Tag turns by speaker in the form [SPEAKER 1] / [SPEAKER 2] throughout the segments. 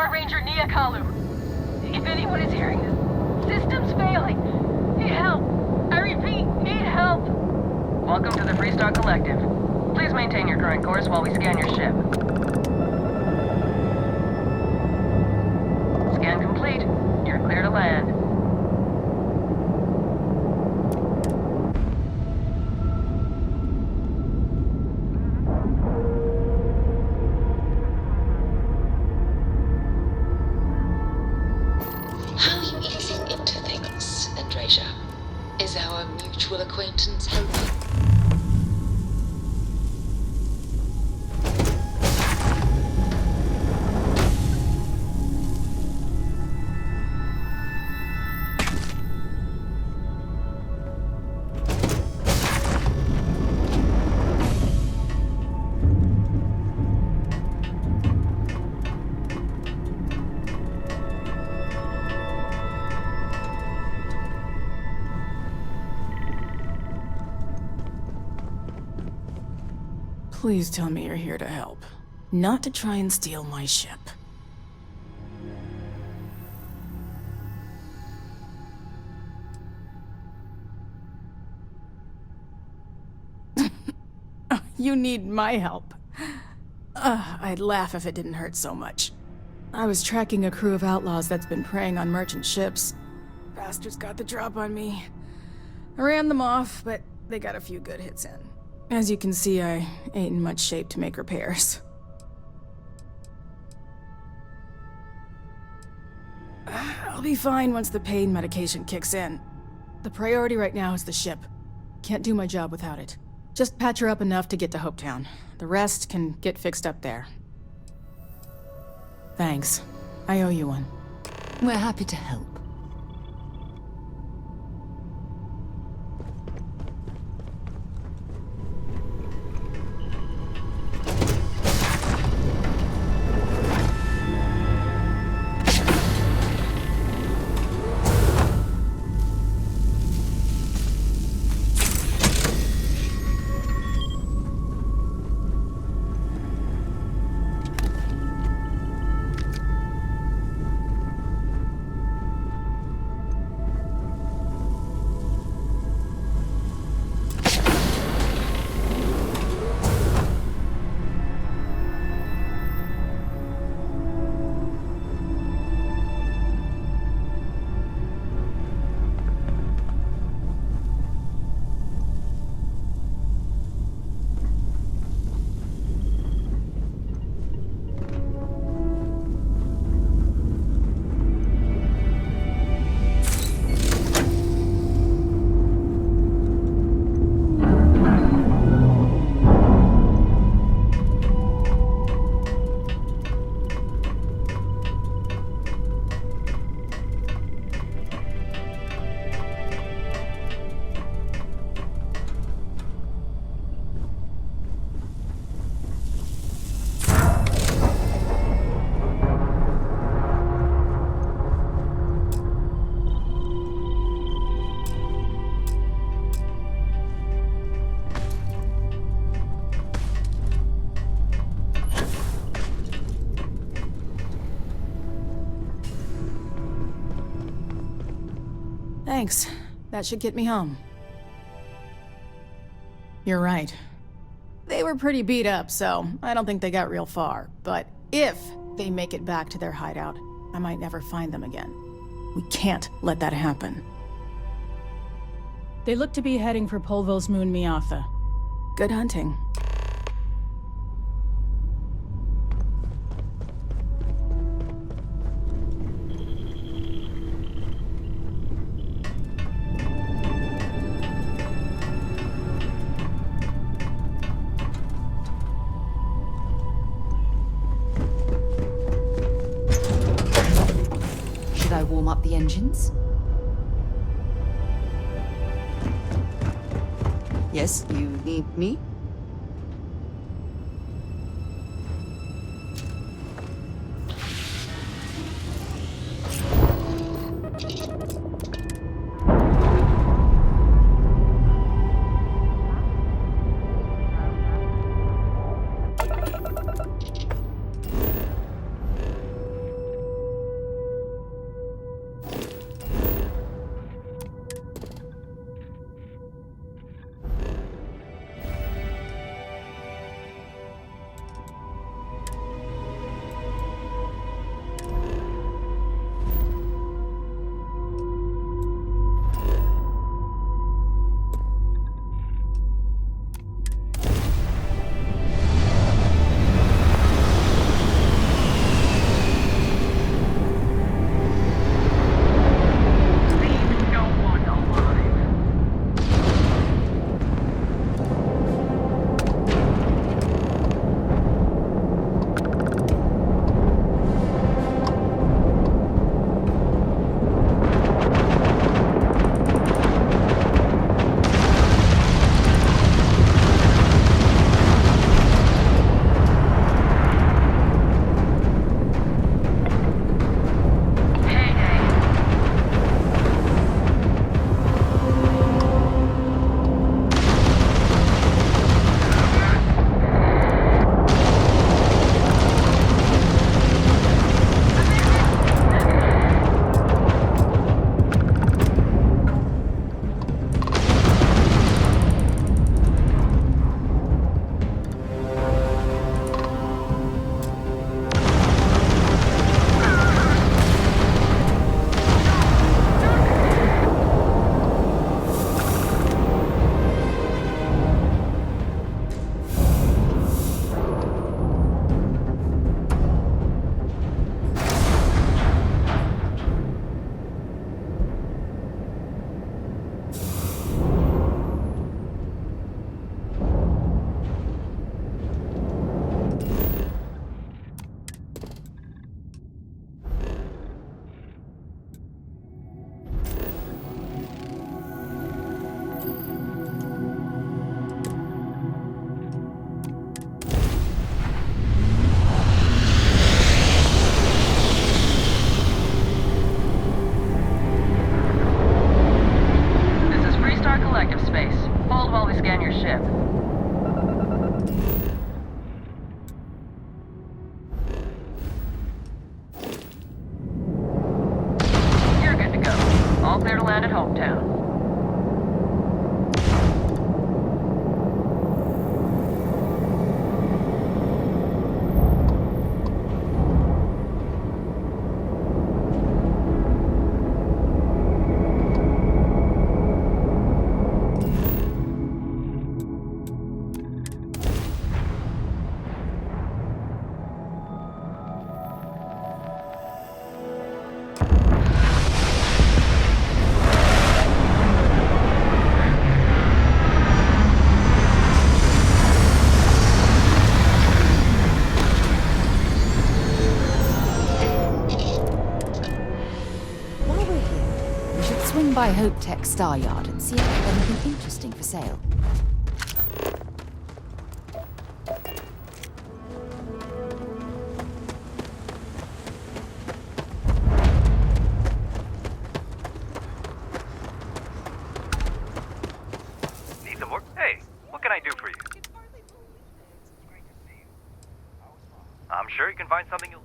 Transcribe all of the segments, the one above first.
[SPEAKER 1] Freestar Ranger Niakalu. If anyone is hearing this, system's failing. Need help. I repeat, need help.
[SPEAKER 2] Welcome to the Freestar Collective. Please maintain your current course while we scan your ship. Scan complete. You're clear to land.
[SPEAKER 3] How are you easing into things, Andreja? Is our mutual acquaintance helping?
[SPEAKER 4] Please tell me you're here to help, not to try and steal my ship. You need my help. I'd laugh if it didn't hurt so much. I was tracking a crew of outlaws that's been preying on merchant ships. Bastards got the drop on me. I ran them off, but they got a few good hits in. As you can see, I ain't in much shape to make repairs. I'll be fine once the pain medication kicks in. The priority right now is the ship. Can't do my job without it. Just patch her up enough to get to Hopetown. The rest can get fixed up there. Thanks. I owe you one.
[SPEAKER 5] We're happy to help.
[SPEAKER 4] Thanks. That should get me home. You're right. They were pretty beat up, so I don't think they got real far. But if they make it back to their hideout, I might never find them again. We can't let that happen. They look to be heading for Polvo's moon Miatha. Good hunting.
[SPEAKER 5] Should I warm up the engines? Yes, you need me?
[SPEAKER 2] Planet Hometown.
[SPEAKER 5] Swing by Hope Tech Star Yard and see if there's anything interesting for sale.
[SPEAKER 6] Need some work? Hey, what can I do for you? I'm sure you can find something you'll...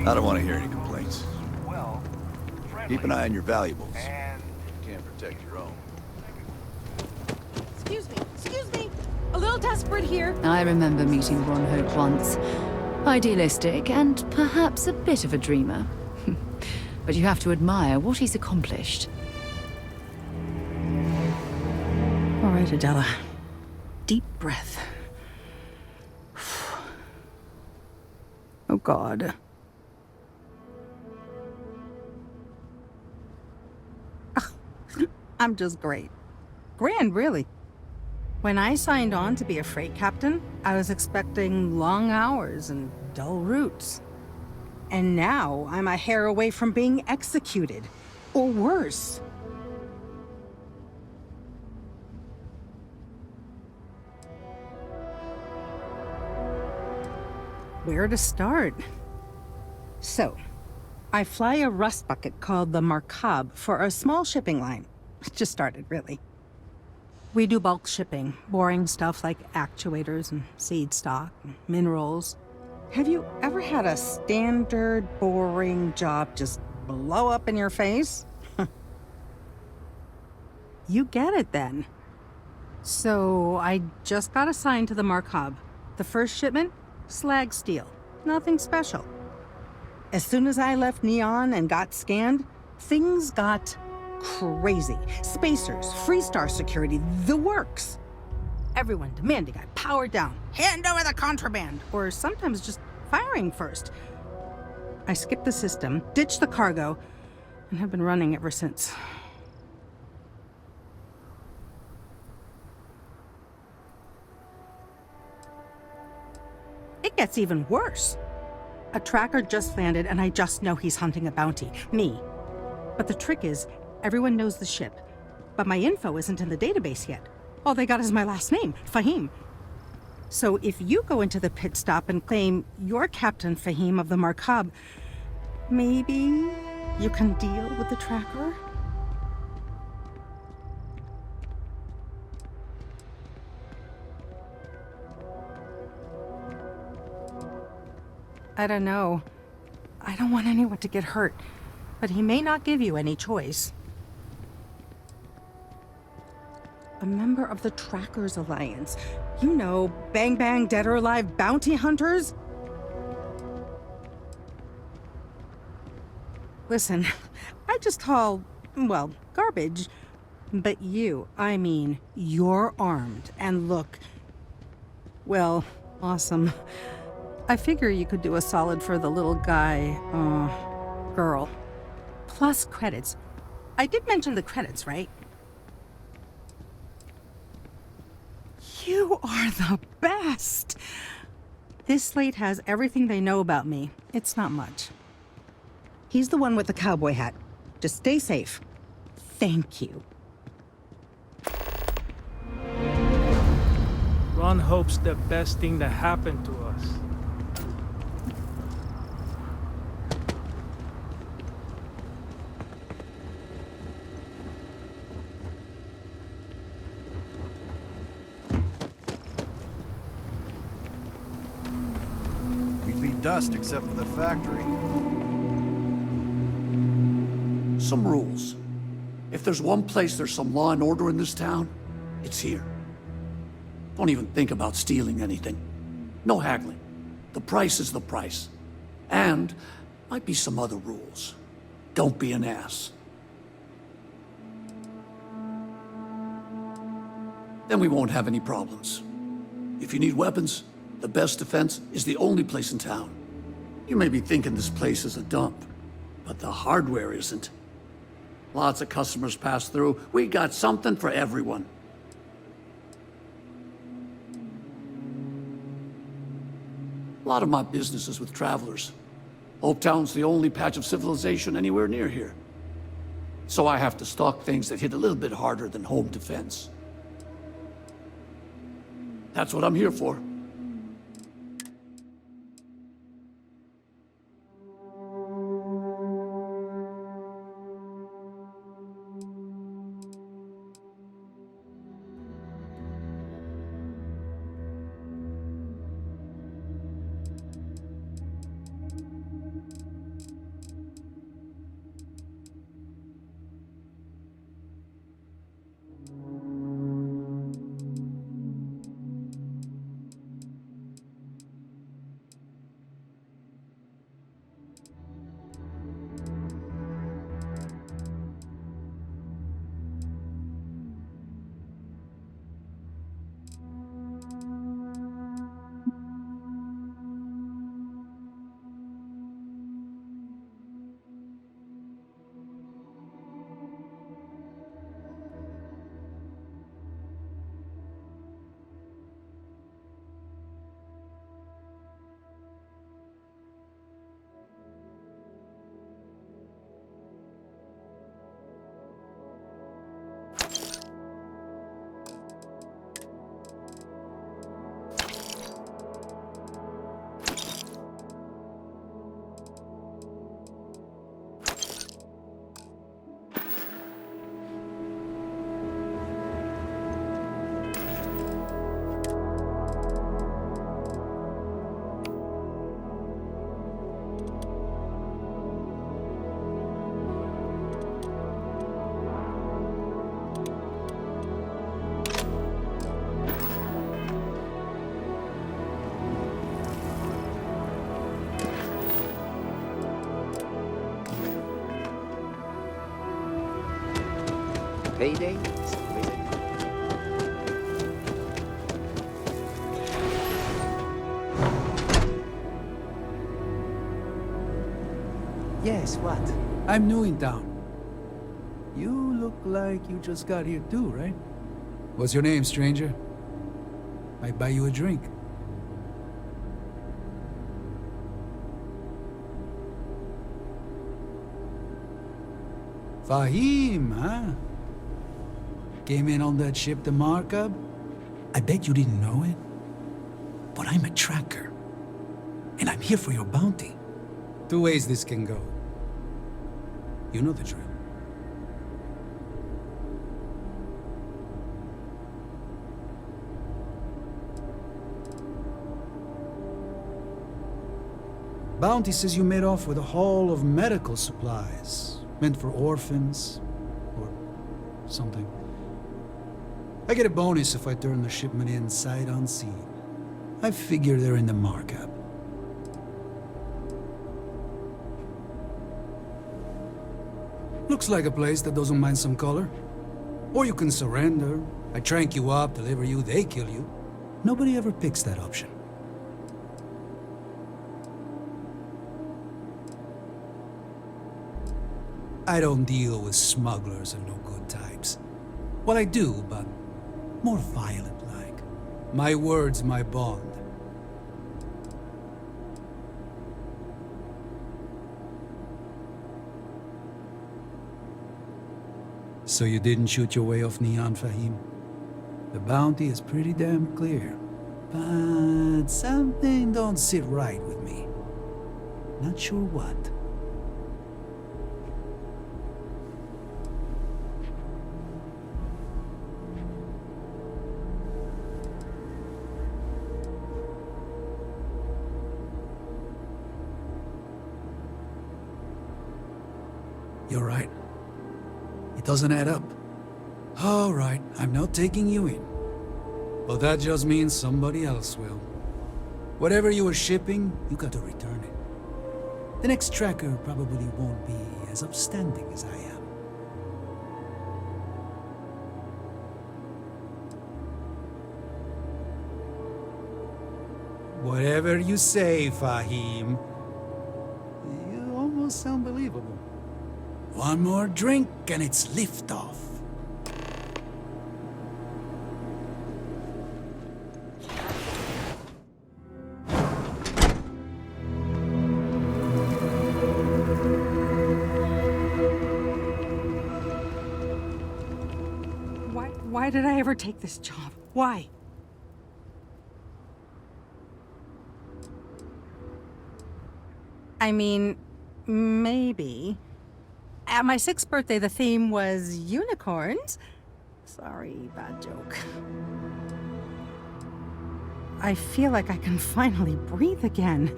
[SPEAKER 7] I don't want to hear any complaints. Keep an eye on your valuables. You can't protect your own.
[SPEAKER 4] Excuse me. A little desperate here.
[SPEAKER 5] I remember meeting Ron Hope once. Idealistic and perhaps a bit of a dreamer. But you have to admire what he's accomplished.
[SPEAKER 8] All right, Adela. Deep breath. Oh, God. I'm just great. Grand, really. When I signed on to be a freight captain, I was expecting long hours and dull routes. And now I'm a hair away from being executed. Or worse. Where to start? So, I fly a rust bucket called the Markab for a small shipping line. Just started, really. We do bulk shipping, boring stuff like actuators and seed stock and minerals. Have you ever had a standard, boring job just blow up in your face? You get it then. So I just got assigned to the Markab. The first shipment? Slag steel. Nothing special. As soon as I left Neon and got scanned, things got crazy. Spacers, Freestar security, the works. Everyone demanding I power down, hand over the contraband, or sometimes just firing first. I skipped the system, ditched the cargo, and have been running ever since. It gets even worse. A tracker just landed and I just know he's hunting a bounty. Me. But the trick is, everyone knows the ship. But my info isn't in the database yet. All they got is my last name, Fahim. So if you go into the pit stop and claim you're Captain Fahim of the Markab, maybe you can deal with the tracker? I don't know. I don't want anyone to get hurt, but he may not give you any choice. A member of the Trackers Alliance. You know, bang bang dead or alive bounty hunters? Listen, I just haul, well, garbage. But you, I mean, you're armed and look, well, awesome. I figure you could do a solid for the little guy, girl. Plus credits. I did mention the credits, right? You are the best! This slate has everything they know about me. It's not much. He's the one with the cowboy hat. Just stay safe. Thank you.
[SPEAKER 9] Ron hopes the best thing that happened to us.
[SPEAKER 7] We'd be dust except for the factory.
[SPEAKER 10] Some rules. If there's one place there's some law and order in this town, it's here. Don't even think about stealing anything. No haggling. The price is the price. And might be some other rules. Don't be an ass. Then we won't have any problems. If you need weapons, the best defense is the only place in town. You may be thinking this place is a dump, but the hardware isn't. Lots of customers pass through. We got something for everyone. A lot of my business is with travelers. Hope Town's the only patch of civilization anywhere near here. So I have to stock things that hit a little bit harder than home defense. That's what I'm here for.
[SPEAKER 11] Payday? Yes, what?
[SPEAKER 12] I'm new in town. You look like you just got here too, right? What's your name, stranger? Might buy you a drink. Fahim, huh? Came in on that ship, the Markup? I bet you didn't know it. But I'm a tracker. And I'm here for your bounty. Two ways this can go. You know the drill. Bounty says you made off with a haul of medical supplies, meant for orphans, or something. I get a bonus if I turn the shipment in sight unseen. I figure they're in the markup. Looks like a place that doesn't mind some color. Or you can surrender. I trank you up, deliver you, they kill you. Nobody ever picks that option. I don't deal with smugglers and no good types. Well, I do, but more violent-like. My word's my bond. So you didn't shoot your way off Neon, Fahim? The bounty is pretty damn clear. But something don't sit right with me. Not sure what. You're right. It doesn't add up. All right, I'm not taking you in. But that just means somebody else will. Whatever you were shipping, you got to return it. The next tracker probably won't be as upstanding as I am. Whatever you say, Fahim. You almost sound believable. One more drink and it's liftoff.
[SPEAKER 8] Why did I ever take this job? Why? I mean, maybe. At my 6th birthday, the theme was unicorns. Sorry, bad joke. I feel like I can finally breathe again.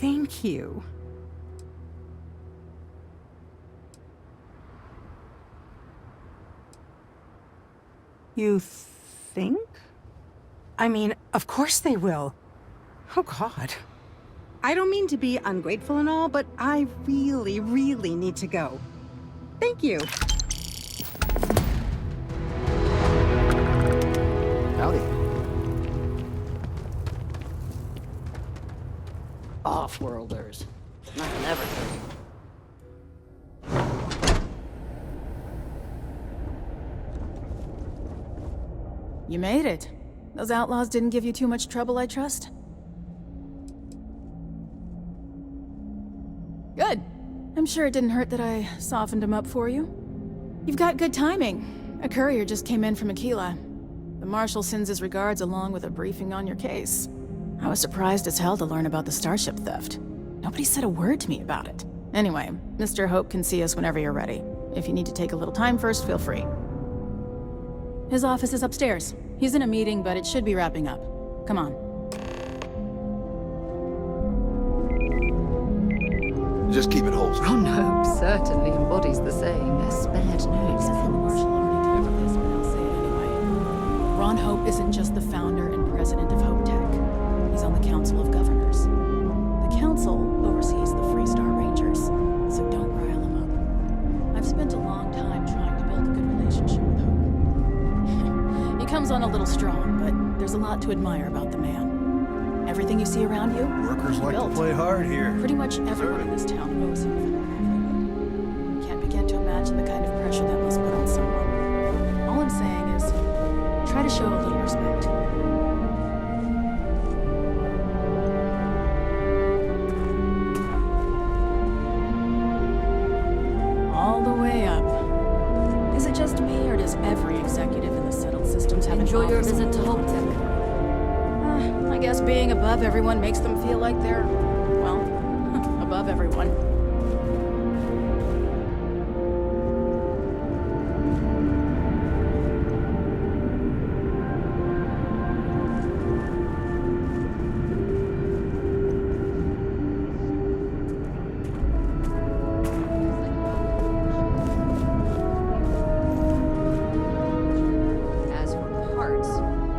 [SPEAKER 8] Thank you. You think? I mean, of course they will. Oh, God. I don't mean to be ungrateful and all, but I really, really need to go. Thank you.
[SPEAKER 11] Howdy.
[SPEAKER 13] Off-worlders. Nothing ever.
[SPEAKER 4] You made it. Those outlaws didn't give you too much trouble, I trust? Good. I'm sure it didn't hurt that I softened him up for you. You've got good timing. A courier just came in from Aquila. The Marshal sends his regards along with a briefing on your case. I was surprised as hell to learn about the starship theft. Nobody said a word to me about it. Anyway, Mr. Hope can see us whenever you're ready. If you need to take a little time first, feel free. His office is upstairs. He's in a meeting, but it should be wrapping up. Come on.
[SPEAKER 7] Just keep it wholesome.
[SPEAKER 5] Ron Hope certainly embodies the saying, a spared nose.
[SPEAKER 4] Except for the Marshal already told this, but I'll say it anyway. Ron Hope isn't just the founder and president of Hope Tech. He's on the Council of Governors. The Council oversees the Freestar Rangers, so don't rile him up. I've spent a long time trying to build a good relationship with Hope. He comes on a little strong, but there's a lot to admire about the man. Everything you see around you,
[SPEAKER 7] Workers
[SPEAKER 4] he
[SPEAKER 7] like
[SPEAKER 4] built.
[SPEAKER 7] to play hard here.
[SPEAKER 4] Pretty much everyone in this town owes him. Can't begin to imagine the kind of pressure that must put on someone. All I'm saying is, try to show a little respect. All the way up. Is it just me, or does every executive in the settled systems have
[SPEAKER 5] Enjoy
[SPEAKER 4] an
[SPEAKER 5] your
[SPEAKER 4] office
[SPEAKER 5] visit to
[SPEAKER 4] on
[SPEAKER 5] Hope Tech.
[SPEAKER 4] I guess being above everyone makes them feel like they're, well, above everyone.
[SPEAKER 14] As for parts,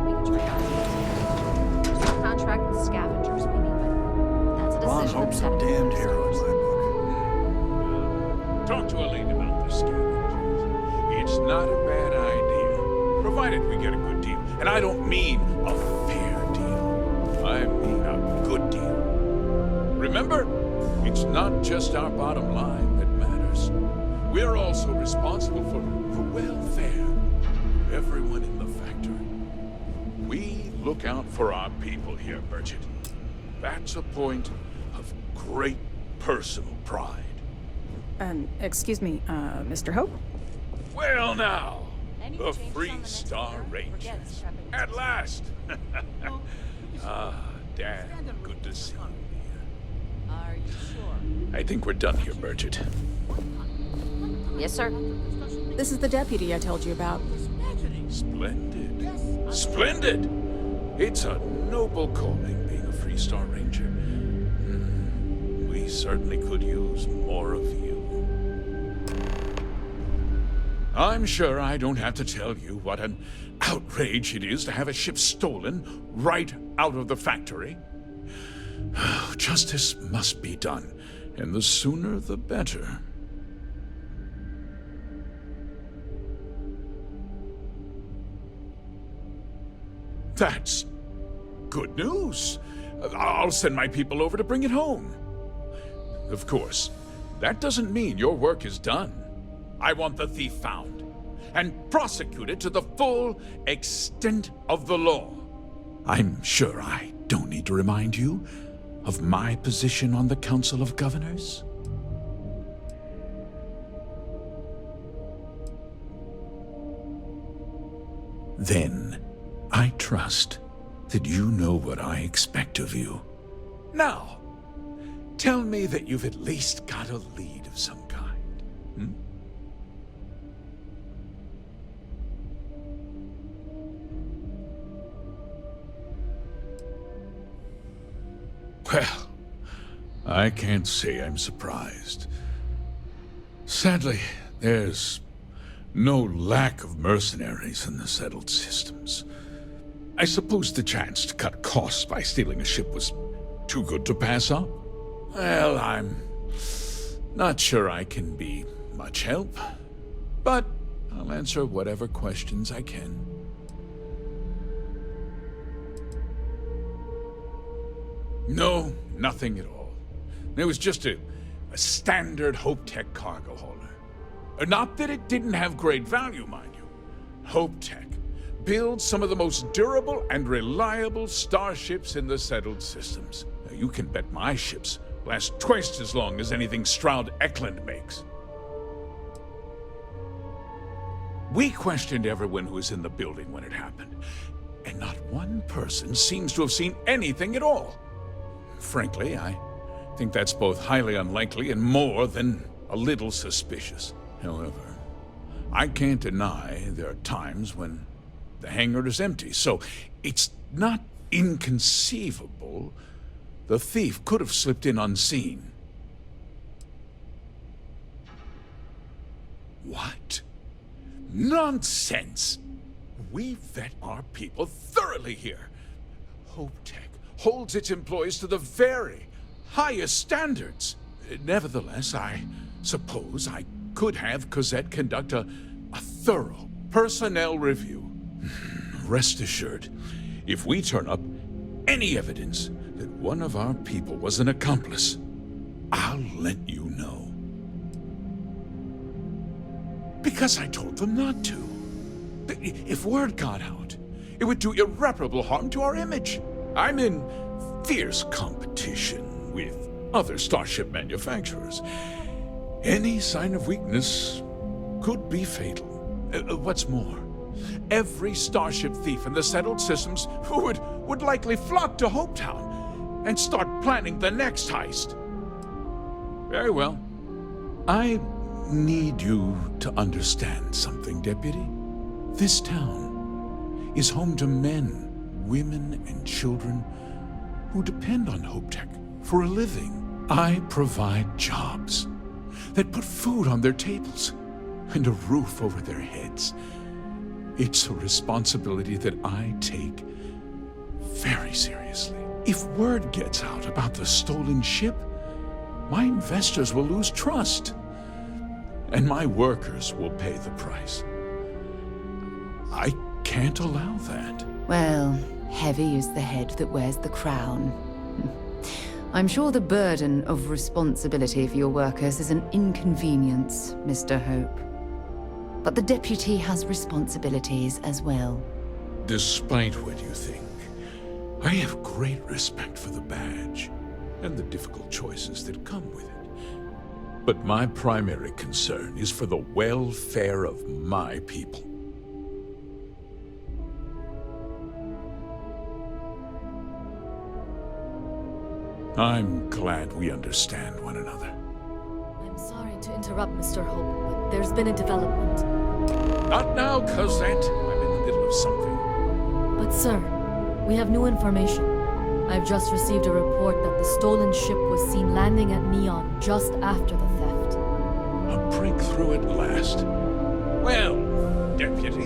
[SPEAKER 14] we can try out contract with scavengers, maybe, but that's a
[SPEAKER 7] Ron
[SPEAKER 14] decision
[SPEAKER 7] Hope's
[SPEAKER 14] that's
[SPEAKER 7] a
[SPEAKER 14] gotta be
[SPEAKER 7] damned
[SPEAKER 14] made.
[SPEAKER 7] hero in my book.
[SPEAKER 15] Talk to Elaine about the scavengers. It's not a bad idea, provided we get a good deal. And I don't mean a fair deal. I mean a good deal. Remember, it's not just our bottom line that matters. We're also responsible for the welfare of everyone in the factory. We look out for our people here, Bridget. That's a point of great personal pride.
[SPEAKER 4] Excuse me, Mr. Hope?
[SPEAKER 15] Well now, the Freestar Rangers. At last! Dan, good to see you.
[SPEAKER 14] Are you sure?
[SPEAKER 15] I think we're done here, Bridget.
[SPEAKER 14] Yes, sir.
[SPEAKER 4] This is the deputy I told you about.
[SPEAKER 15] Splendid. Splendid! It's a noble calling being a Freestar Ranger. We certainly could use more of you. I'm sure I don't have to tell you what an outrage it is to have a ship stolen right out of the factory. Justice must be done, and the sooner the better. That's good news. I'll send my people over to bring it home. Of course, that doesn't mean your work is done. I want the thief found and prosecuted to the full extent of the law. I'm sure I don't need to remind you of my position on the Council of Governors. Then, I trust that you know what I expect of you. Now, tell me that you've at least got a lead of some kind. Hmm? Well, I can't say I'm surprised. Sadly, there's no lack of mercenaries in the settled systems. I suppose the chance to cut costs by stealing a ship was too good to pass up. Well, I'm not sure I can be much help, but I'll answer whatever questions I can. No, nothing at all. It was just a standard Hope Tech cargo hauler. Not that it didn't have great value, mind you. Hope Tech builds some of the most durable and reliable starships in the settled systems. Now, you can bet my ships last twice as long as anything Stroud Eklund makes. We questioned everyone who was in the building when it happened, and not one person seems to have seen anything at all. Frankly, I think that's both highly unlikely and more than a little suspicious. However, I can't deny there are times when the hangar is empty, so it's not inconceivable the thief could have slipped in unseen. What? Nonsense! We vet our people thoroughly here. Hope Tech holds its employees to the very highest standards. Nevertheless, I suppose I could have Cosette conduct a thorough personnel review. Rest assured, if we turn up any evidence that one of our people was an accomplice, I'll let you know. Because I told them not to. If word got out, it would do irreparable harm to our image. I'm in fierce competition with other starship manufacturers. Any sign of weakness could be fatal. What's more, every starship thief in the settled systems would likely flock to Hopetown and start planning the next heist. Very well. I need you to understand something, Deputy. This town is home to men, women, and children who depend on Hope Tech for a living. I provide jobs that put food on their tables and a roof over their heads. It's a responsibility that I take very seriously. If word gets out about the stolen ship, my investors will lose trust, and my workers will pay the price. I can't allow that.
[SPEAKER 5] Well, heavy is the head that wears the crown. I'm sure the burden of responsibility for your workers is an inconvenience, Mr. Hope. But the deputy has responsibilities as well.
[SPEAKER 15] Despite what you think, I have great respect for the badge and the difficult choices that come with it. But my primary concern is for the welfare of my people. I'm glad we understand one another.
[SPEAKER 16] I'm sorry to interrupt, Mr. Hope, but there's been a development.
[SPEAKER 15] Not now, Cosette. I'm in the middle of something.
[SPEAKER 16] But sir, we have new information. I've just received a report that the stolen ship was seen landing at Neon just after the theft.
[SPEAKER 15] A breakthrough at last. Well, Deputy,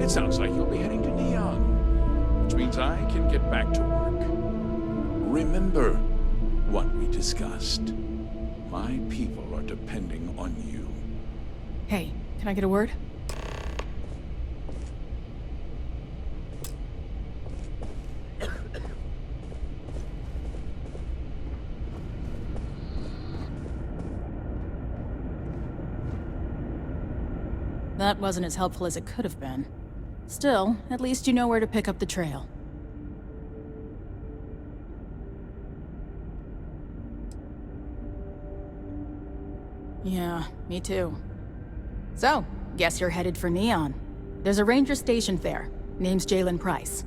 [SPEAKER 15] it sounds like you'll be heading to Neon, which means I can get back to work. Remember what we discussed. My people are depending on you.
[SPEAKER 4] Hey, can I get a word? That wasn't as helpful as it could have been. Still, at least you know where to pick up the trail. Yeah, me too. So, guess you're headed for Neon. There's a ranger stationed there. Name's Jalen Price.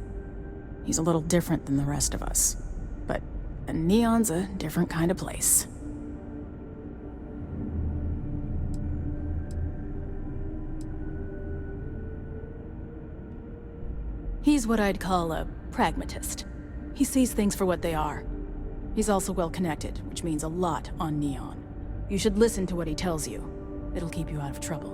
[SPEAKER 4] He's a little different than the rest of us. But Neon's a different kind of place. He's what I'd call a pragmatist. He sees things for what they are. He's also well connected, which means a lot on Neon. You should listen to what he tells you. It'll keep you out of trouble.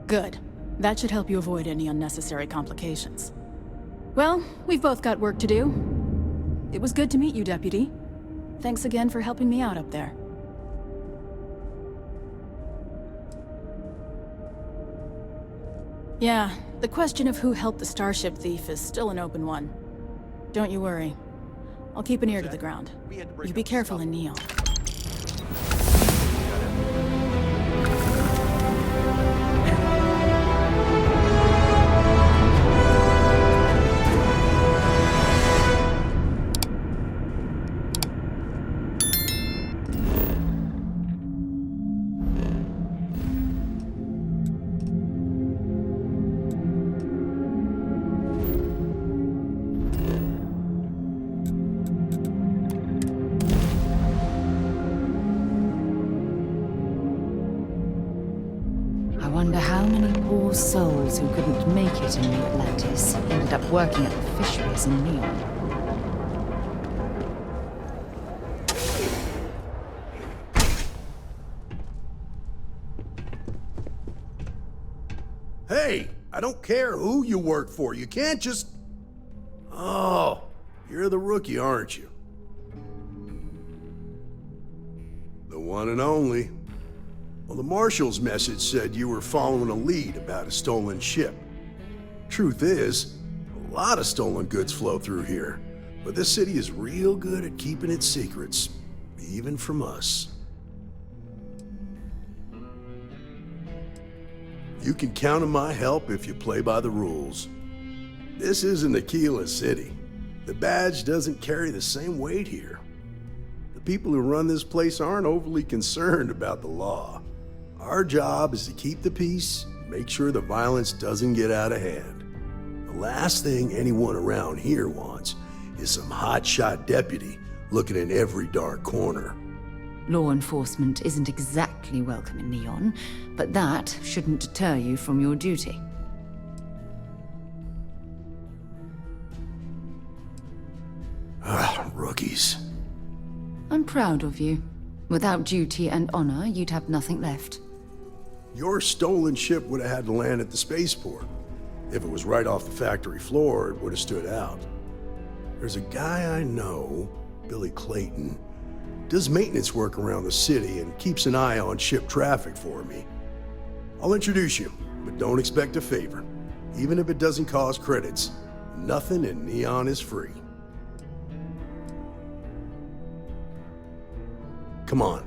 [SPEAKER 4] Good. That should help you avoid any unnecessary complications. Well, we've both got work to do. It was good to meet you, Deputy. Thanks again for helping me out up there. Yeah, the question of who helped the Starship thief is still an open one. Don't you worry. I'll keep an ear to the ground. You be careful in Neon.
[SPEAKER 5] Souls who couldn't make it in the Atlantis ended up working at the fisheries in Neon.
[SPEAKER 17] Hey, I don't care who you work for. You can't just... Oh, you're the rookie, aren't you? The one and only. Well, the Marshal's message said you were following a lead about a stolen ship. Truth is, a lot of stolen goods flow through here, but this city is real good at keeping its secrets, even from us. You can count on my help if you play by the rules. This isn't Aquila City. The badge doesn't carry the same weight here. The people who run this place aren't overly concerned about the law. Our job is to keep the peace, make sure the violence doesn't get out of hand. The last thing anyone around here wants is some hotshot deputy looking in every dark corner.
[SPEAKER 5] Law enforcement isn't exactly welcome in Neon, but that shouldn't deter you from your duty.
[SPEAKER 17] Rookies.
[SPEAKER 5] I'm proud of you. Without duty and honor, you'd have nothing left.
[SPEAKER 17] Your stolen ship would have had to land at the spaceport. If it was right off the factory floor, it would have stood out. There's a guy I know, Billy Clayton, does maintenance work around the city and keeps an eye on ship traffic for me. I'll introduce you, but don't expect a favor. Even if it doesn't cost credits, nothing in Neon is free. Come on.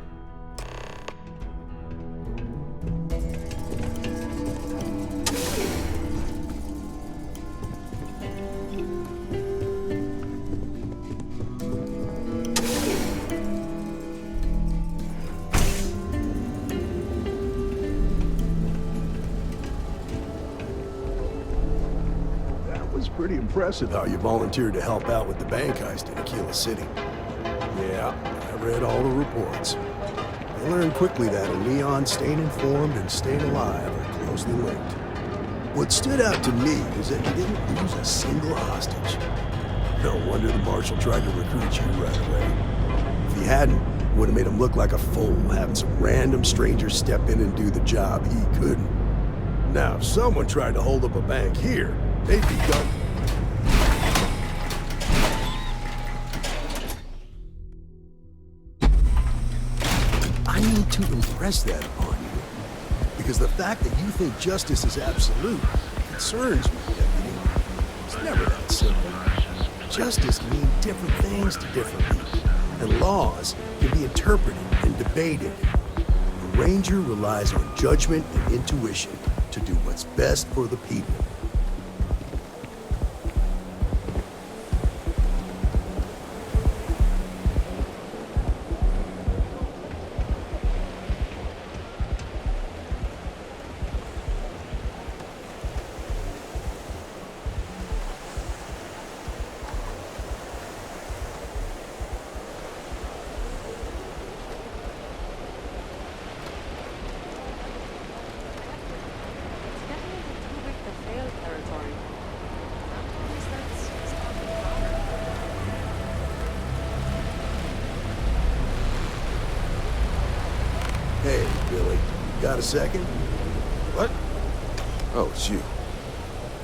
[SPEAKER 17] pretty impressive how you volunteered to help out with the bank heist in Aquila City. Yeah, I read all the reports. I learned quickly that a Leon staying informed and staying alive are closely linked. What stood out to me is that you didn't lose a single hostage. No wonder the Marshal tried to recruit you right away. If he hadn't, it would have made him look like a fool, having some random stranger step in and do the job he couldn't. Now, if someone tried to hold up a bank here, they'd be done. I need to impress that upon you, because the fact that you think justice is absolute concerns me, Deputy. It's never that simple. Justice can mean different things to different people, and laws can be interpreted and debated. A ranger relies on judgment and intuition to do what's best for the people. Hey, Billy, got a second?
[SPEAKER 18] What? Oh, it's you.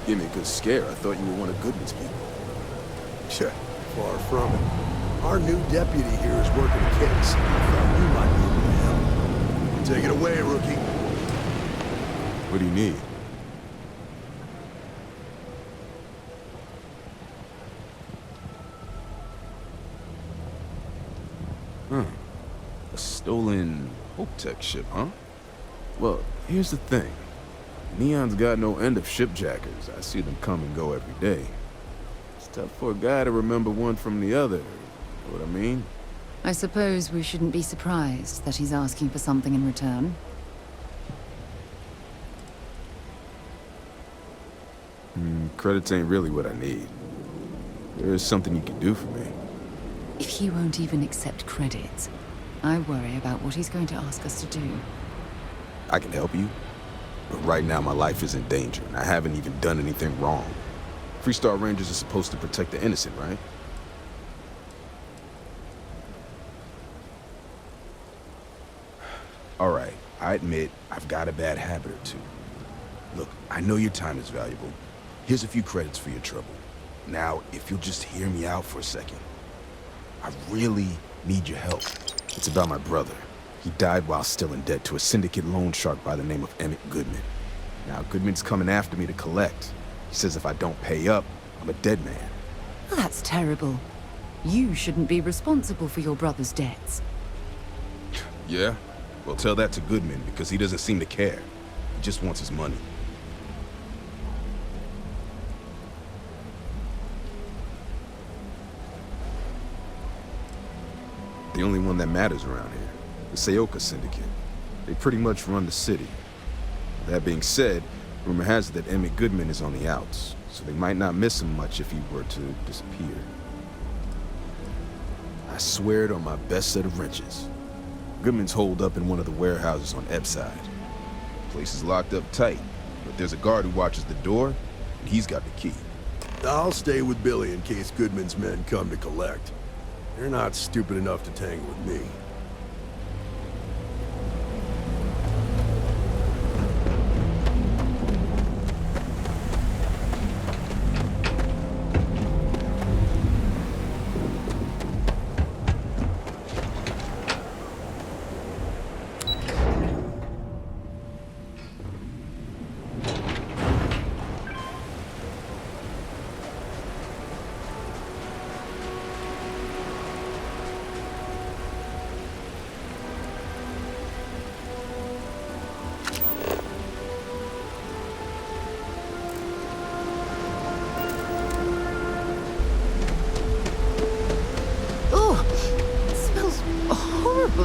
[SPEAKER 18] Gave me a good scare. I thought you were one of Goodman's people.
[SPEAKER 17] Sure, far from it. Our new deputy here is working a case. I thought you might be able to help. Take it away, rookie.
[SPEAKER 18] What do you need? A stolen Hope Tech ship, huh? Well, here's the thing. Neon's got no end of shipjackers. I see them come and go every day. It's tough for a guy to remember one from the other. Know what I mean?
[SPEAKER 5] I suppose we shouldn't be surprised that he's asking for something in return.
[SPEAKER 18] Credits ain't really what I need. There is something you can do for me.
[SPEAKER 5] If he won't even accept credits, I worry about what he's going to ask us to do.
[SPEAKER 18] I can help you, but right now my life is in danger, and I haven't even done anything wrong. Freestar Rangers are supposed to protect the innocent, right? All right, I admit I've got a bad habit or two. Look, I know your time is valuable. Here's a few credits for your trouble. Now, if you'll just hear me out for a second. I really need your help. It's about my brother. He died while still in debt to a syndicate loan shark by the name of Emmett Goodman. Now, Goodman's coming after me to collect. He says if I don't pay up, I'm a dead man.
[SPEAKER 5] Well, that's terrible. You shouldn't be responsible for your brother's debts.
[SPEAKER 18] Yeah? Well, tell that to Goodman, because he doesn't seem to care. He just wants his money. The only one that matters around here. The Seoka Syndicate. They pretty much run the city. That being said, rumor has it that Emmett Goodman is on the outs, so they might not miss him much if he were to disappear. I swear it on my best set of wrenches. Goodman's holed up in one of the warehouses on Ebside. The place is locked up tight, but there's a guard who watches the door, and he's got the key.
[SPEAKER 17] I'll stay with Billy in case Goodman's men come to collect. They're not stupid enough to tangle with me.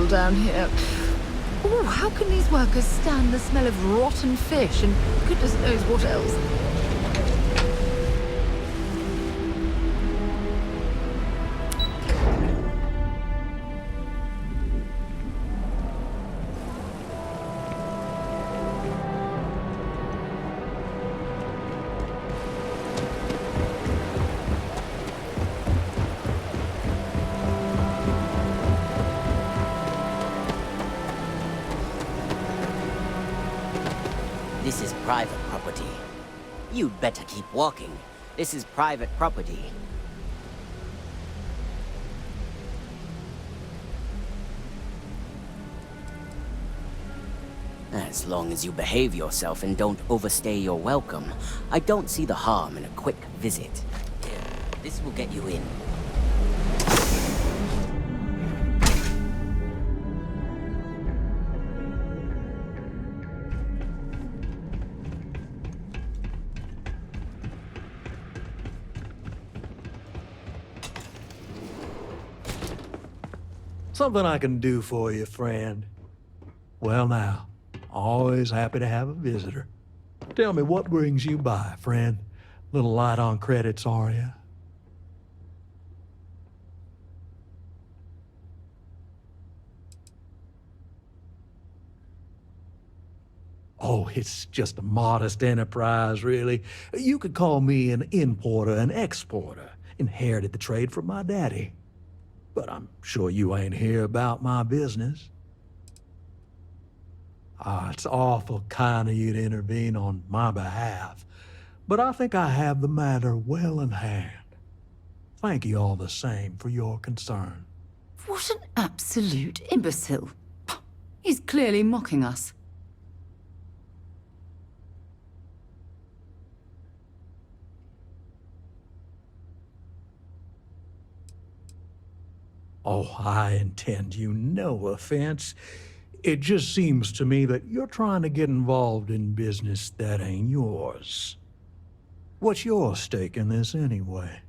[SPEAKER 5] Down here. Oh, how can these workers stand the smell of rotten fish and goodness knows what else?
[SPEAKER 11] This is private property. You'd better keep walking. This is private property. As long as you behave yourself and don't overstay your welcome, I don't see the harm in a quick visit. Here, this will get you in.
[SPEAKER 19] Something I can do for you, friend. Well now, always happy to have a visitor. Tell me, what brings you by, friend? Little light on credits, are you? Oh, it's just a modest enterprise, really. You could call me an importer and exporter. Inherited the trade from my daddy. But I'm sure you ain't here about my business. It's awful kind of you to intervene on my behalf, but I think I have the matter well in hand. Thank you all the same for your concern.
[SPEAKER 5] What an absolute imbecile. He's clearly mocking us.
[SPEAKER 19] Oh, I intend you no offense. It just seems to me that you're trying to get involved in business that ain't yours. What's your stake in this anyway?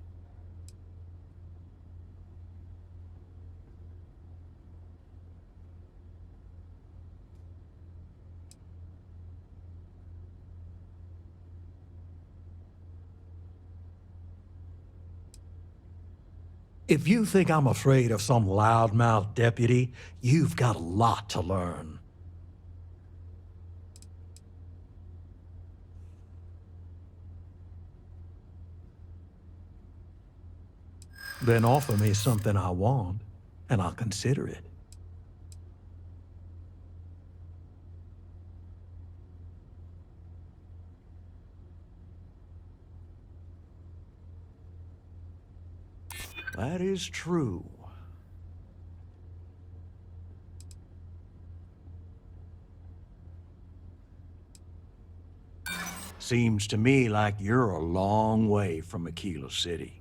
[SPEAKER 19] If you think I'm afraid of some loudmouth deputy, you've got a lot to learn. Then offer me something I want, and I'll consider it. That is true. Seems to me like you're a long way from Aquila City.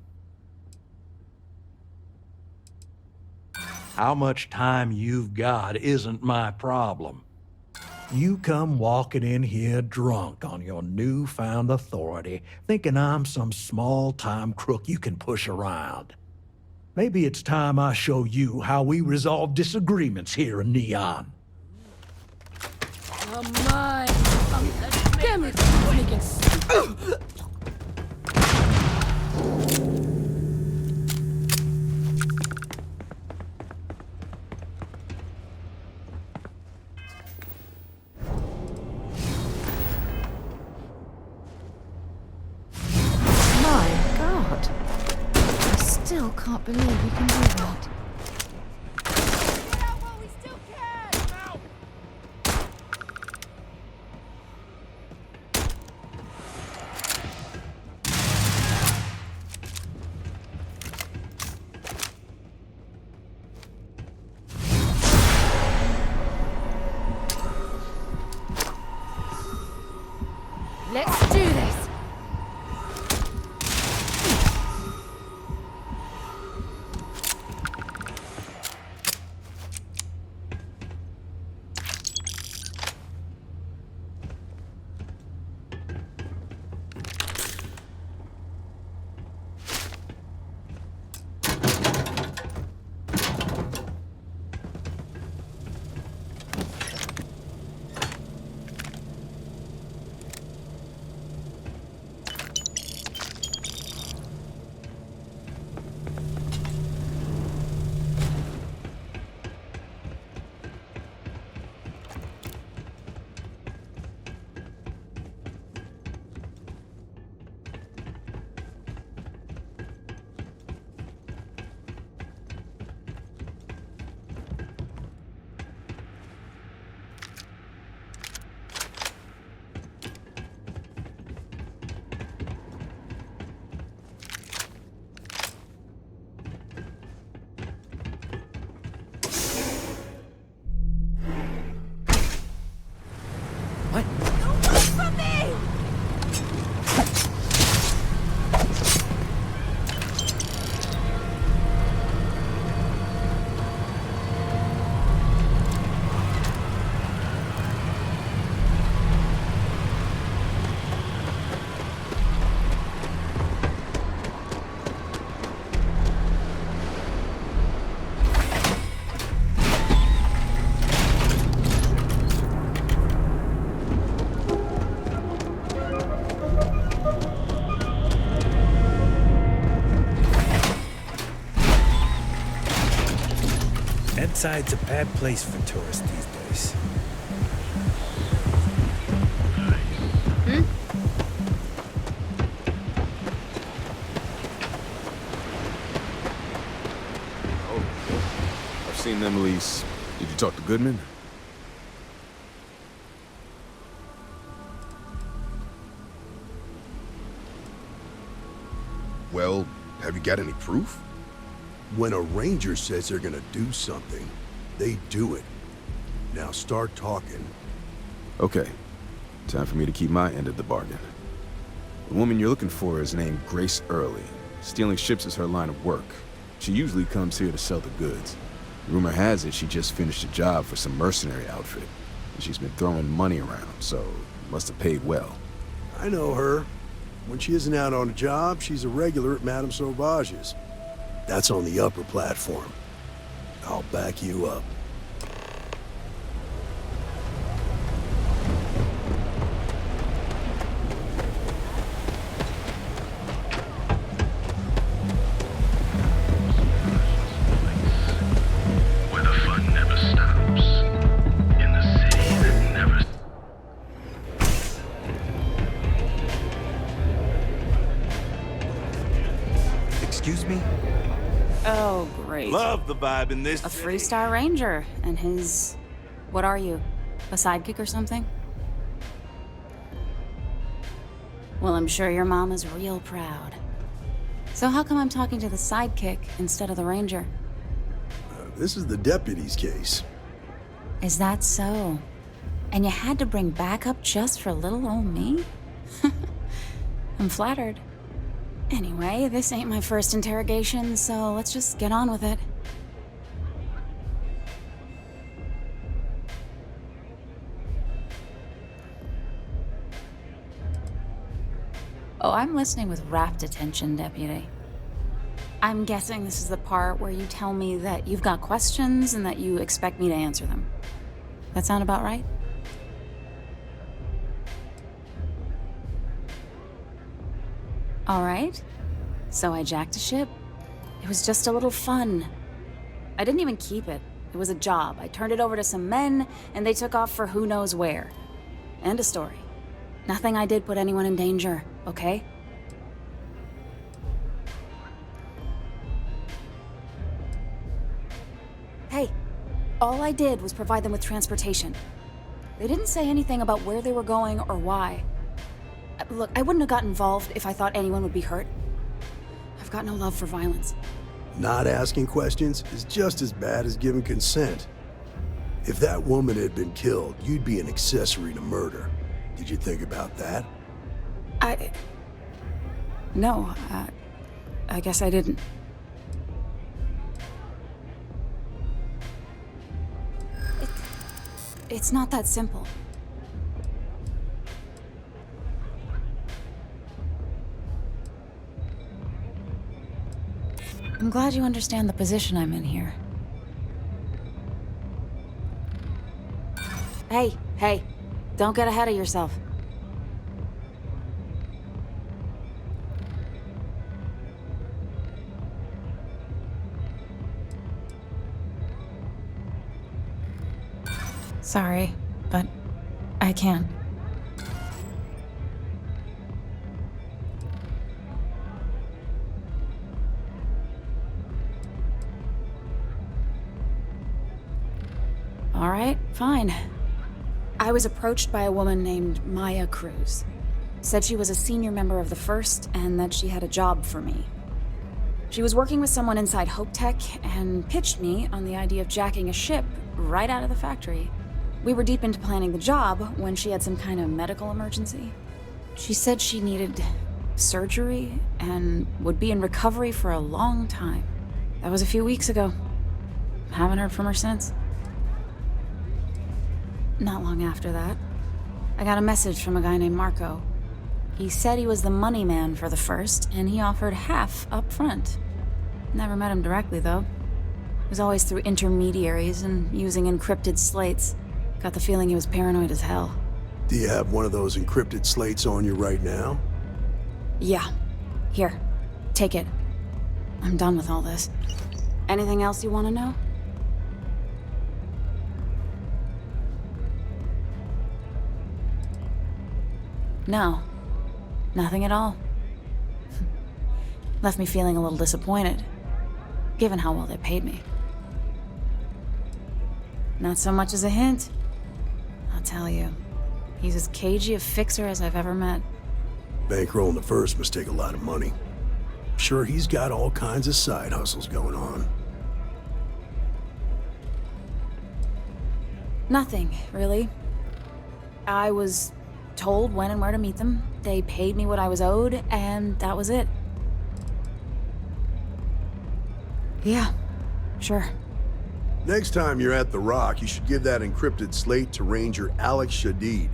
[SPEAKER 19] How much time you've got isn't my problem. You come walking in here drunk on your newfound authority, thinking I'm some small-time crook you can push around. Maybe it's time I show you how we resolve disagreements here in Neon.
[SPEAKER 4] Come on! Damn it! Making...
[SPEAKER 5] Still can't believe you can do that. Let's do this.
[SPEAKER 20] Riverside's a bad place for tourists these days.
[SPEAKER 18] Oh, I've seen them lease. Did you talk to Goodman? Well, have you got any proof?
[SPEAKER 17] When a ranger says they're gonna do something, they do it. Now start talking.
[SPEAKER 18] Okay. Time for me to keep my end of the bargain. The woman you're looking for is named Grace Early. Stealing ships is her line of work. She usually comes here to sell the goods. Rumor has it she just finished a job for some mercenary outfit. And she's been throwing money around, so must have paid well.
[SPEAKER 17] I know her. When she isn't out on a job, she's a regular at Madame Sauvage's. That's on the upper platform. I'll back you up.
[SPEAKER 21] Where the fun never stops. In the city that never...
[SPEAKER 20] Excuse me?
[SPEAKER 22] Oh, great.
[SPEAKER 21] Love the vibe in this
[SPEAKER 22] A Freestar Ranger and his... What are you? A sidekick or something? Well, I'm sure your mom is real proud. So how come I'm talking to the sidekick instead of the ranger?
[SPEAKER 17] This is the deputy's case.
[SPEAKER 22] Is that so? And you had to bring backup just for little old me? I'm flattered. Anyway, this ain't my first interrogation, so let's just get on with it. Oh, I'm listening with rapt attention, Deputy. I'm guessing this is the part where you tell me that you've got questions and that you expect me to answer them. That sound about right? All right. So I jacked a ship. It was just a little fun. I didn't even keep it. It was a job. I turned it over to some men, and they took off for who knows where. End of story. Nothing I did put anyone in danger, okay? Hey, all I did was provide them with transportation. They didn't say anything about where they were going or why. Look, I wouldn't have got involved if I thought anyone would be hurt. I've got no love for violence.
[SPEAKER 17] Not asking questions is just as bad as giving consent. If that woman had been killed, you'd be an accessory to murder. Did you think about that?
[SPEAKER 22] No, I guess I didn't. It's not that simple. I'm glad you understand the position I'm in here. Hey, don't get ahead of yourself. Sorry, but I can't. All right, fine. I was approached by a woman named Maya Cruz. Said she was a senior member of the First and that she had a job for me. She was working with someone inside Hope Tech and pitched me on the idea of jacking a ship right out of the factory. We were deep into planning the job when she had some kind of medical emergency. She said she needed surgery and would be in recovery for a long time. That was a few weeks ago. Haven't heard from her since. Not long after that, I got a message from a guy named Marco. He said he was the money man for the First, and he offered half up front. Never met him directly, though. It was always through intermediaries and using encrypted slates. Got the feeling he was paranoid as hell.
[SPEAKER 17] Do you have one of those encrypted slates on you right now?
[SPEAKER 22] Yeah. Here. Take it. I'm done with all this. Anything else you want to know? No. Nothing at all. Left me feeling a little disappointed, given how well they paid me. Not so much as a hint. I'll tell you, he's as cagey a fixer as I've ever met.
[SPEAKER 17] Bankrolling the first must take a lot of money. Sure, he's got all kinds of side hustles going on.
[SPEAKER 22] Nothing, really. I was told when and where to meet them. They paid me what I was owed, and that was it. Yeah, sure.
[SPEAKER 17] Next time you're at the Rock, you should give that encrypted slate to Ranger Alex Shadid.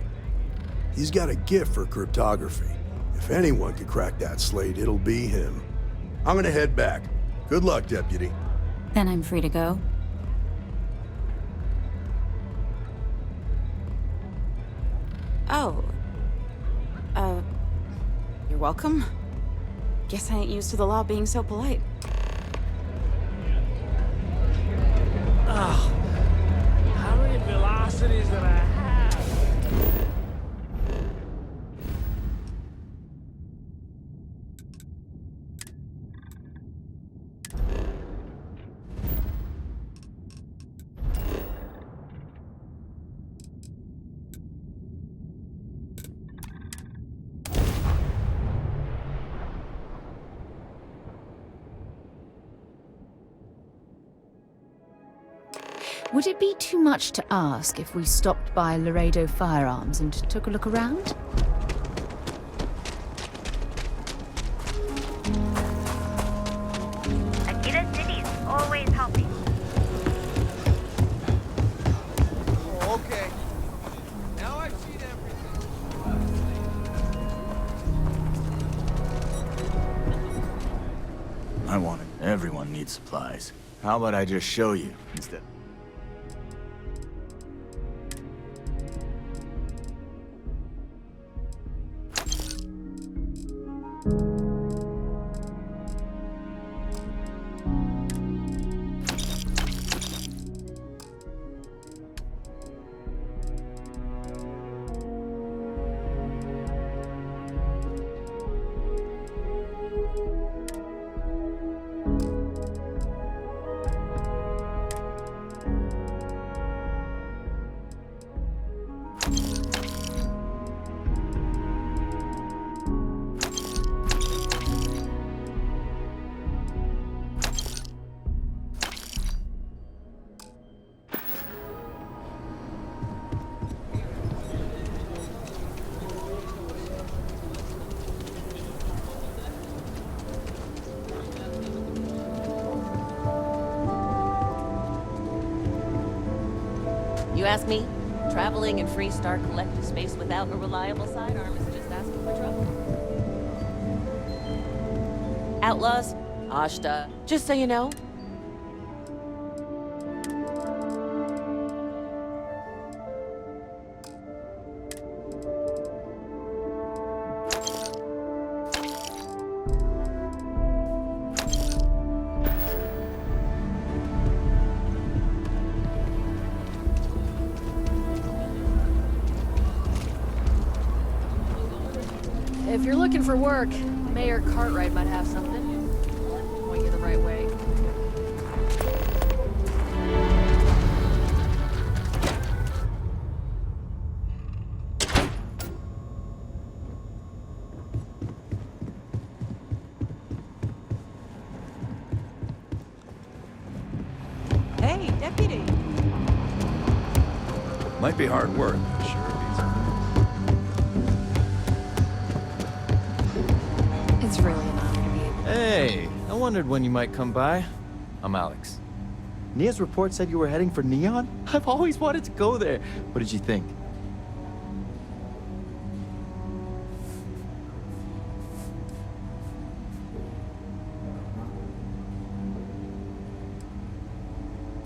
[SPEAKER 17] He's got a gift for cryptography. If anyone could crack that slate, it'll be him. I'm gonna head back. Good luck, Deputy.
[SPEAKER 22] Then I'm free to go. Oh. You're welcome. Guess I ain't used to the law being so polite.
[SPEAKER 9] Oh, how many velocities did I have?
[SPEAKER 5] Would it be too much to ask if we stopped by Laredo Firearms and took a look around?
[SPEAKER 1] Akita City's always helping.
[SPEAKER 3] Oh, okay. Now I've seen everything.
[SPEAKER 7] I want it. Everyone needs supplies. How about I just show you instead?
[SPEAKER 23] You ask me? Traveling in Freestar collective space without a reliable sidearm is just asking for trouble. Outlaws? Ashta. Just so you know.
[SPEAKER 16] If you're looking for work, Mayor Cartwright might have something. Point you the right way.
[SPEAKER 24] Hey, Deputy.
[SPEAKER 7] Might be hard work, but sure
[SPEAKER 22] It's really an honor to be able to...
[SPEAKER 25] Hey, I wondered when you might come by. I'm Alex. Nia's report said you were heading for Neon? I've always wanted to go there. What did you think?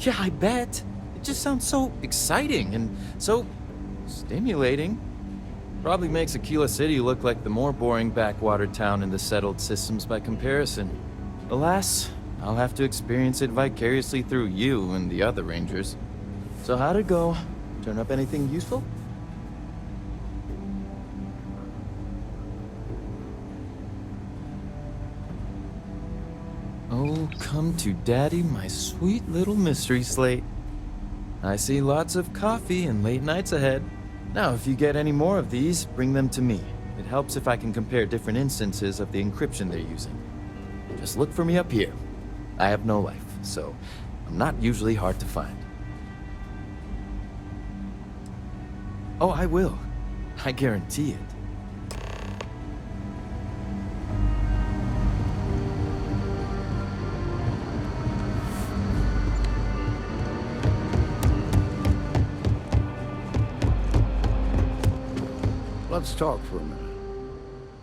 [SPEAKER 25] Yeah, I bet. It just sounds so exciting and so stimulating. Probably makes Aquila City look like the more boring backwater town in the settled systems by comparison. Alas, I'll have to experience it vicariously through you and the other Rangers. So how'd it go? Turn up anything useful? Oh, come to daddy, my sweet little mystery slate. I see lots of coffee and late nights ahead. Now, if you get any more of these, bring them to me. It helps if I can compare different instances of the encryption they're using. Just look for me up here. I have no life, so I'm not usually hard to find. Oh, I will. I guarantee it.
[SPEAKER 2] Let's talk for a minute.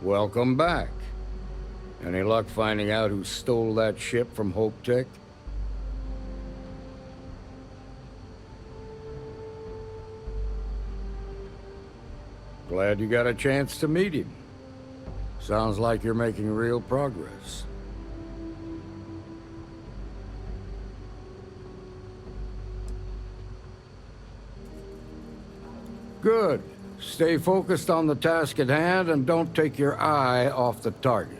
[SPEAKER 2] Welcome back. Any luck finding out who stole that ship from Hope Tech? Glad you got a chance to meet him. Sounds like you're making real progress. Good. Stay focused on the task at hand and don't take your eye off the target.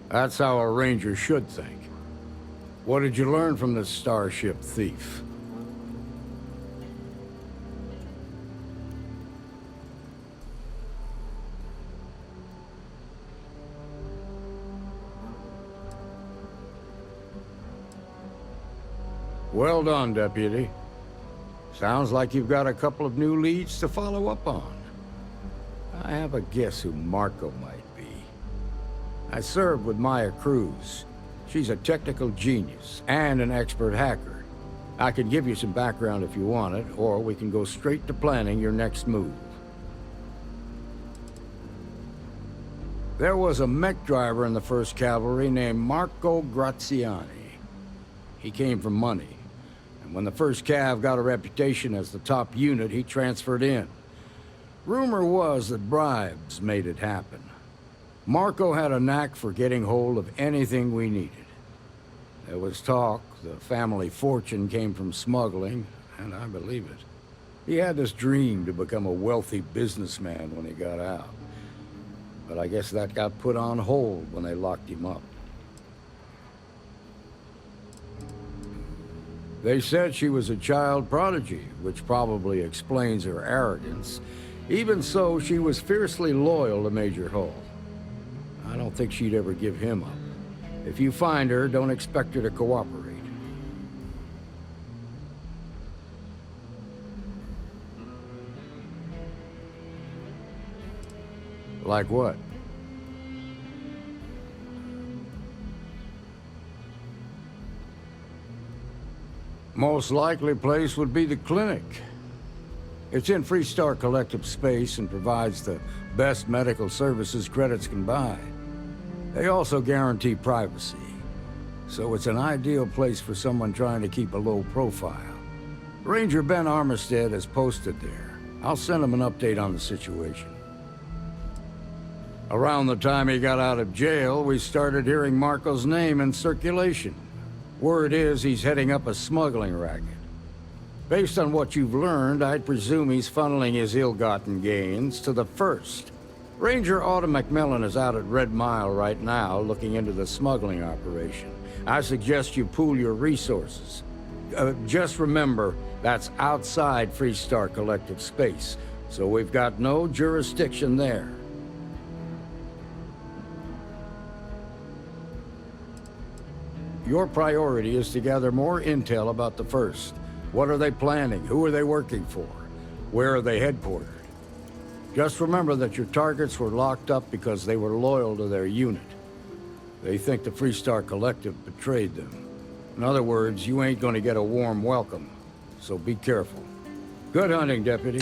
[SPEAKER 2] That's how a Ranger should think. What did you learn from this starship thief? Well done, Deputy. Sounds like you've got a couple of new leads to follow up on. I have a guess who Marco might be. I served with Maya Cruz. She's a technical genius and an expert hacker. I can give you some background if you want it, or we can go straight to planning your next move. There was a mech driver in the 1st Cavalry named Marco Graziani. He came from money. When the 1st Cav got a reputation as the top unit, he transferred in. Rumor was that bribes made it happen. Marco had a knack for getting hold of anything we needed. There was talk the family fortune came from smuggling, and I believe it. He had this dream to become a wealthy businessman when he got out. But I guess that got put on hold when they locked him up. They said she was a child prodigy, which probably explains her arrogance. Even so, she was fiercely loyal to Major Hull. I don't think she'd ever give him up. If you find her, don't expect her to cooperate. Like what? Most likely place would be the clinic. It's in Freestar Collective space and provides the best medical services credits can buy. They also guarantee privacy, so it's an ideal place for someone trying to keep a low profile. Ranger Ben Armistead is posted there. I'll send him an update on the situation. Around the time he got out of jail, we started hearing Marco's name in circulation. Word is he's heading up a smuggling racket. Based on what you've learned, I'd presume he's funneling his ill-gotten gains to the 1st. Ranger Autumn McMillan is out at Red Mile right now, looking into the smuggling operation. I suggest you pool your resources. Just remember, that's outside Freestar Collective space, so we've got no jurisdiction there. Your priority is to gather more intel about the 1st. What are they planning? Who are they working for? Where are they headquartered? Just remember that your targets were locked up because they were loyal to their unit. They think the Freestar Collective betrayed them. In other words, you ain't gonna get a warm welcome, so be careful. Good hunting, Deputy.